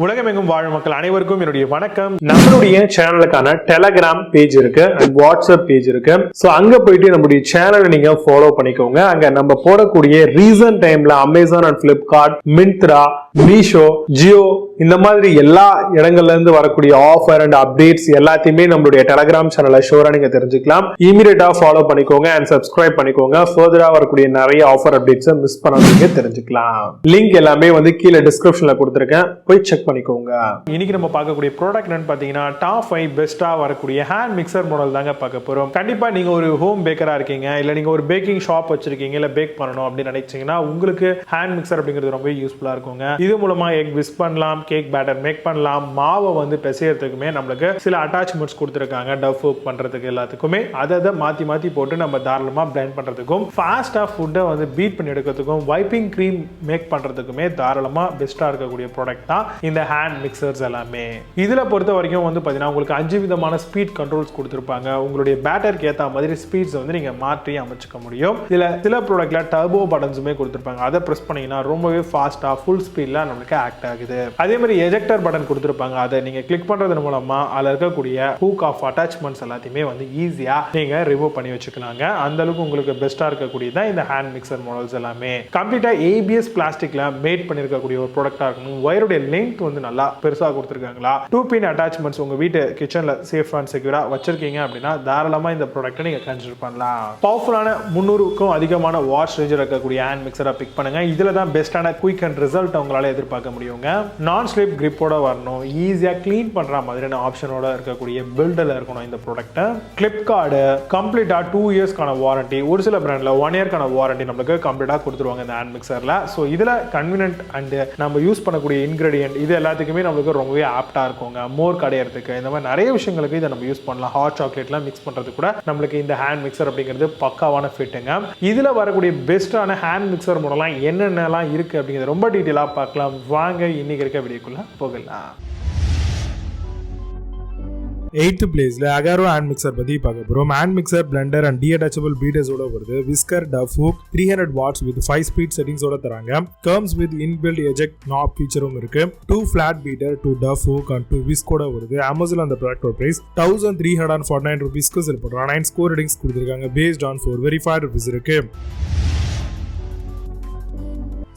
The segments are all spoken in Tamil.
உலகமெங்கும் வாழும் மக்கள் அனைவருக்கும் என்னுடைய வணக்கம். நம்மளுடைய சேனலுக்கான டெலகிராம் பேஜ் இருக்கு அண்ட் வாட்ஸ்அப் பேஜ் இருக்கு. சோ அங்க போயிட்டு நம்மளுடைய சேனலை நீங்க ஃபாலோ பண்ணிக்கோங்க. அங்க நம்ம போடக்கூடிய ரீசன்ட் டைம்ல Amazon and Flipkart, Myntra, Meesho, Jio இந்த மாதிரி எல்லா இடங்கள்ல இருந்து வரக்கூடிய ஆஃபர் அண்ட் அப்டேட்ஸ் எல்லாத்தையுமே நம்மளுடைய டெலகிராம் சேனல்ல ஷோரா நீங்க தெரிஞ்சுக்கலாம். இமீடியட்டா ஃபாலோ பண்ணிக்கோங்க அண்ட் சப்ஸ்கிரைப் பண்ணிக்கோங்க. ஃபர்தரா வரக்கூடிய நிறைய ஆஃபர் அப்டேட்ஸ் மிஸ் பண்ணாதீங்க, தெரிஞ்சுக்கலாம். லிங்க் எல்லாமே கீழே டிஸ்கிரிப்ஷன்ல கொடுத்திருக்கேன், போய் செக் பண்ணிக்கோங்க. இன்னைக்கு நம்ம பார்க்கக்கூடிய ப்ராடக்ட் என்னன்னு பாத்தீங்கன்னா டாப் 5 பெஸ்டா வரக்கூடிய ஹேண்ட் மிக்சர் மாடல் தாங்க பார்க்க போறோம். கண்டிப்பா நீங்க ஒரு ஹோம் பேக்கரா இருக்கீங்க, இல்ல நீங்க ஒரு பேக்கிங் ஷாப் வச்சிருக்கீங்க, இல்ல பேக் பண்ணணும் அப்படின்னு நினைச்சீங்கன்னா உங்களுக்கு ஹேண்ட் மிக்சர் அப்படிங்கிறது ரொம்ப யூஸ்ஃபுல்லா இருக்குங்க. இது மூலமா எக் விஸ்க் பண்ணலாம், கேக் பேட்டர் மேக் பண்ணலாம், மாவை பிசையறதுக்குமே நம்மளுக்கு சில அட்டாச்மெண்ட்ஸ் கொடுத்துருக்காங்க. டவ் ஃபோக் பண்றதுக்கு எல்லாத்துக்குமே அதை மாத்தி மாத்தி போட்டு நம்ம தாராளமா பிளெண்ட் பண்றதுக்கும், ஃபாஸ்டா ஃபுட்டை பீட் பண்ணி எடுக்கிறதுக்கும், வைப்பிங் கிரீம் மேக் பண்றதுக்குமே தாராளமா பெஸ்டா இருக்கக்கூடிய ப்ராடக்ட் தான் இந்த ஹேண்ட் மிக்சர்ஸ் எல்லாமே. இதுல பொறுத்த வரைக்கும் பாத்தீங்கன்னா உங்களுக்கு 5 விதமான ஸ்பீட் கண்ட்ரோல்ஸ் கொடுத்திருப்பாங்க. உங்களுடைய பேட்டருக்கு ஏத்த மாதிரி ஸ்பீட்ஸ் நீங்க மாற்றி அமைச்சுக்க முடியும். இதுல சில ப்ராடக்ட்ல டர்போ பட்டன்ஸுமே கொடுத்திருப்பாங்க. அதை பிரஸ் பண்ணீங்கன்னா ரொம்பவே ஃபாஸ்டா ஃபுல் ஸ்பீட்ல நமக்கு ஆக்ட் ஆகுது. அதே மாதிரி எஜெக்டர் பட்டன் கொடுத்திருப்பாங்க. அதை நீங்க கிளிக் பண்றது மூலமா அதுல இருக்கக்கூடிய ஹூக் ஆஃப் அட்டாச்மெண்ட்ஸ் எல்லாத்தையுமே ஈஸியா நீங்க ரிமூவ் பண்ணி வச்சுக்கலாங்க. அந்த அளவுக்கு உங்களுக்கு பெஸ்டா இருக்கக்கூடியதான் இந்த ஹேண்ட் மிக்சர் மாடல்ஸ் எல்லாமே. கம்ப்ளீட்டா ABS பிளாஸ்டிக்ல மேட் பண்ணிருக்கக்கூடிய ஒரு ப்ராடக்டா இருக்கணும். வயருடைய லென்த் நல்லா பெருசா கொடுத்திருக்காங்களா. 2 பின் அட்டாச்மெண்ட்ஸ் உங்க வீட்டு கிச்சன்ல சேஃப் அண்ட் செக்யூரா வச்சிருக்கீங்க அப்படின்னா தாராளமா இந்த ப்ராடக்ட்டை நீங்க கன்சிடர் பண்ணலாம். பவர்ஃபுல்லான 300க்கும் அதிகமான வாட்ஸ் ரேஞ்ச் இருக்கக்கூடிய ஹேண்ட் மிக்சரா பிக் பண்ணுங்க. இதுல தான் பெஸ்டான குயிக் அண்ட் ரிசல்ட் உங்களால எதிர்பார்க்க முடியுங்க. நான் ஸ்லிப் கிரிப்போட வரணும், ஈஸியா கிளீன் பண்ற மாதிரியான ஆப்ஷனோட இருக்கக்கூடிய பில்டர்ல இருக்கணும் இந்த ப்ராடக்ட். பிளிப்கார்ட் கம்ப்ளீட்டா 2 இயர்ஸ்க்கான வாரண்டி, ஒரு சில பிராண்ட்ல 1 இயர்க்கான வாரண்டி நமக்கு கம்ப்ளீட்டா கொடுத்துருவாங்க இந்த ஹேண்ட் மிக்சர்ல. சோ இதுல கன்வீனியன்ட் அண்ட் நம்ம யூஸ் பண்ணக்கூடிய இன்கிரிடியன்ட் இது எல்லாத்துக்குமே நமக்கு ரொம்பவே ஆப்டா இருக்குங்க. மோர் கடையறதுக்கு இந்த மாதிரி நிறைய விஷயங்களுக்கு இதை நம்ம யூஸ் பண்ணலாம். ஹாட் சாக்லேட்லாம் மிக்ஸ் பண்றது கூட நம்மளுக்கு இந்த ஹேண்ட் மிக்சர் அப்படிங்கிறது பக்காவான ஃபிட்டுங்க. இதுல வரக்கூடிய பெஸ்டான ஹேண்ட் மிக்சர் மாடலாம் என்னென்னலாம் இருக்கு அப்படிங்கிறது ரொம்ப டீட்டெயிலா பார்க்கலாம். வாங்க இன்னைக்கு இருக்க வீடியோக்குள்ள போகலாம். 8th பிளேஸ்ல அகாரோ ஹேண்ட் மிக்சர் பத்தி பார்க்க போறோம். Hand mixer, blender and detachable beaters ஓட வருது. Whisker, dough hook, 300 watts with 5 speed settings ஓட தராங்க. Comes with inbuilt eject knob ஃபீச்சரும் இருக்கு. 2 flat beater, 2 dough hook and 2 whisk ஓட வருது. அமேசான் அந்த ப்ராடக்ட் பிரைஸ் 1349 ரூபீஸ்க்கு செல் பண்றாங்க. 9 ஸ்கோர் ரேட்டிங்ஸ் கொடுத்திருக்காங்க. பேஸ்ட் ஆன் 4 வெரிஃபைட் ரிவ்யூஸ் இருக்கு.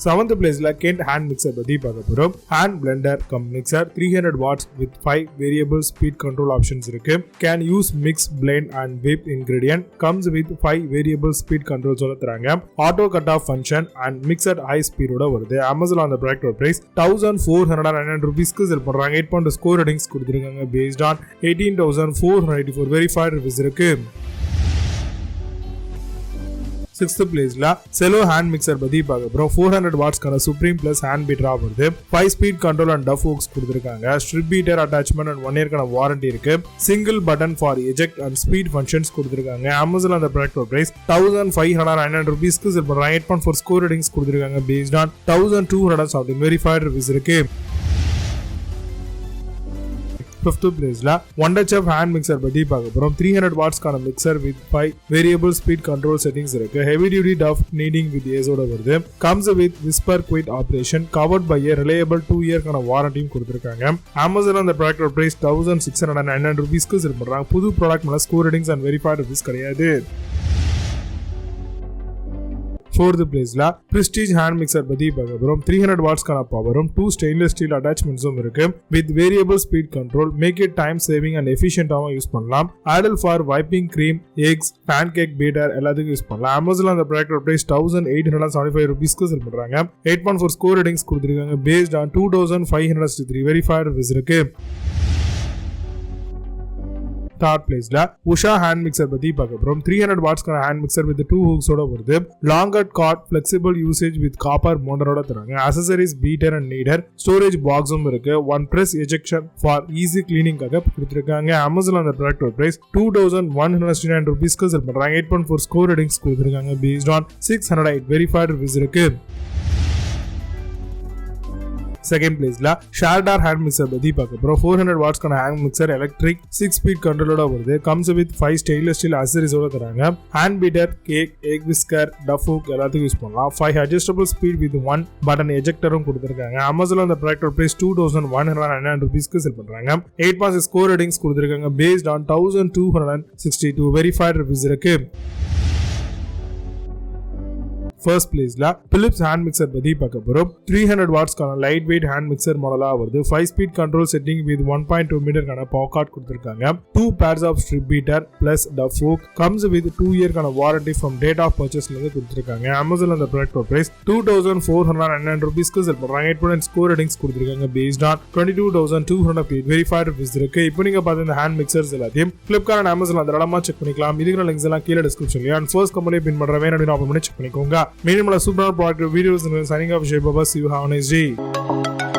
7th பிளேஸ்ல கென்ட் ஹேண்ட் மிக்சர் பத்தி பார்க்க போறோம். Hand blender cum mixer, 300 watts with 5 variable speed control options இருக்கு. Can use mix, blend and whip ingredient. comes with 5 variable speed controls ஓட தராங்க. Auto cut off function and mixer high ஸ்பீடோட வருது. அமேசான் அந்த ப்ராடக்ட் பிரைஸ் 1499 ரூபீஸ்க்கு செல் பண்றாங்க. 8.2 ஸ்கோர் ரேட்டிங்ஸ் கொடுத்திருக்காங்க. பேஸ்ட் ஆன் 18,484 வெரிஃபைட் ரிவ்யூஸ் இருக்கு. 6th பிளேஸ்ல செலோ ஹேண்ட் மிக்சர் பத்தி பார்க்க போறோம். 400 வாட்ஸ்க்கான சுப்ரீம் பிளஸ் ஹேண்ட் பீட்டரா வருது. 5 speed control and dough hooks கொடுத்திருக்காங்க. ஸ்ட்ரிப் பீட்டர் அட்டாச்மெண்ட் அண்ட் 1 இயர்க்கான வாரண்டி இருக்கு. Single button for eject and speed functions கொடுத்திருக்காங்க. அமேசான் அந்த ப்ராடக்ட் பிரைஸ் 1599 ரூபீஸ்க்கு செல் பண்றாங்க. 8.4 ஸ்கோர் ரேட்டிங்ஸ் கொடுத்திருக்காங்க. பேஸ்ட் ஆன் 1217 வெரிஃபைட் ரிவ்யூஸ் இருக்கு. 5th பிளேஸ்ல ஒண்டர் செஃப் ஹேண்ட் மிக்சர் பத்தி பார்க்க போறோம். 300 வாட்ஸ்க்கான mixer with 5 variable speed control settings இருக்கு. Heavy duty tough kneading with ஏஸோட வருது. Comes with whisper quiet operation, covered by a reliable 2 இயர்க்கான வாரண்டியும் கொடுத்திருக்காங்க. அமேசான் அந்த ப்ராடக்ட் பிரைஸ் 1699 ரூபீஸ்க்கு செல் பண்றாங்க. புது ப்ராடக்ட் மேல score ratings and verified reviews கிடையாது. 4th பிளேஸ்ல பிரஸ்டீஜ் ஹேண்ட் மிக்சர் பத்தி பார்க்க போறோம். 300 வாட்ஸ்க்கான பவரும் 2 ஸ்டெயின்லெஸ் ஸ்டீல் அட்டாச்மெண்ட்ஸும் இருக்கு. With variable speed control, make it time saving and எஃபிஷியன்டாவும் யூஸ் பண்ணலாம். Ideal for whipping cream, eggs, pancake beater எல்லாத்துக்கும் யூஸ் பண்ணலாம். அமேசான் அந்த ப்ராடக்ட் பிரைஸ் 1875 ரூபீஸ்க்கு செல் பண்றாங்க. 8.4 ஸ்கோர் ரேட்டிங்ஸ் கொடுத்திருக்காங்க. பேஸ்ட் ஆன் 2563 வெரிஃபைட் ரிவ்யூஸ் இருக்கு. 3rd பிளேஸ்ல உஷா ஹேண்ட் மிக்சர் பத்தி பார்க்க போறோம். 300 வாட்ஸ்க்கான ஹேண்ட் மிக்சர் வித் 2 ஹூக்ஸ் ஓட வருது. Longer cord, flexible usage with copper மோட்டரோட தராங்க. Accessories, beater and kneader, storage பாக்ஸும் இருக்கு. 1 பிரஸ் எஜெக்ஷன் ஃபார் ஈஸி கிளீனிங்காக கொடுத்திருக்காங்க. அமேசான் அந்த ப்ராடக்ட் பிரைஸ் 2169 ரூபீஸ்க்கு செல் பண்றாங்க. 8.4 ஸ்கோர் ரேட்டிங்ஸ் கொடுத்திருக்காங்க. பேஸ்ட் ஆன் 608 வெரிஃபைட் ரிவ்யூஸ் இருக்கு. செகண்ட் பிளேஸ்ல ஷார்டார் ஹேண்ட் மிக்சர் பத்தி பார்க்க போறோம். 400 வாட்ஸ்க்கான ஹேண்ட் மிக்சர் எலக்ட்ரிக் 6 ஸ்பீட் கண்ட்ரோலோட வருது. கம்ஸ் வித் 5 ஸ்டெயின்லெஸ் ஸ்டீல் அசரிஸோட தராங்க. Hand beater, cake, egg whisker, dough hook எல்லாத்துக்கும் யூஸ் பண்ணலாம். 5 adjustable speed with 1 பட்டன் எஜெக்டரும் கொடுத்திருக்காங்க. அமேசான்ல இந்த ப்ராடக்ட் பிரைஸ் $2,199 செல் பண்றாங்க. 8.6 ஸ்கோர் ரேட்டிங்ஸ் கொடுத்திருக்காங்க. based on 1262 வெரிஃபைட் ரிவ்யூஸ் இருக்கு. ஃபர்ஸ்ட் பிளேஸ்ல பிலிப்ஸ் ஹேண்ட் மிக்சர் பத்தி பார்க்க போறோம். 300 வாட்ஸ்க்கான லைட் வெயிட் ஹேண்ட் மிக்சர் மாடலா வருது. 5 ஸ்பீட் கண்ட்ரோல் செட்டிங் வித் 1.2 மீட்டர்க்கான பாக்கெட் கொடுத்திருக்காங்க. 2 pairs of strip beater plus dough hook comes with 2 இயர்க்கான வாரண்டி ஃப்ரம் டேட் ஆஃப் பர்ச்சேஸ்ல இருந்து கொடுத்திருக்காங்க. அமேசான்ல இந்த ப்ராடக்ட் பிரைஸ் $2,499 செல் பண்றாங்க. 8.9 ஸ்கோர் ரேட்டிங்ஸ் கொடுத்திருக்காங்க. based on 22,200 வெரிஃபைட் ரிவ்யூஸ் இருக்கு. இப்போ நீங்க பார்த்த இந்த ஹேண்ட் மிக்சர்ஸ் எல்லாத்தையும் Flipkart and Amazon தாராளமா செக் பண்ணிக்கலாம். இதுக்கு லிங்க்ஸ் எல்லாம் கீழே டிஸ்கிரிப்ஷன்ல அண்ட் ஃபர்ஸ்ட் கம்பெனி பின் பண்ற வேணும் அப்படின்னு ஆஃப் பண்ணி செக் பண்ணிக்கோங்க. மீண்டும் சூப்பரான product videos signing off shape Baba. See you, have a nice day.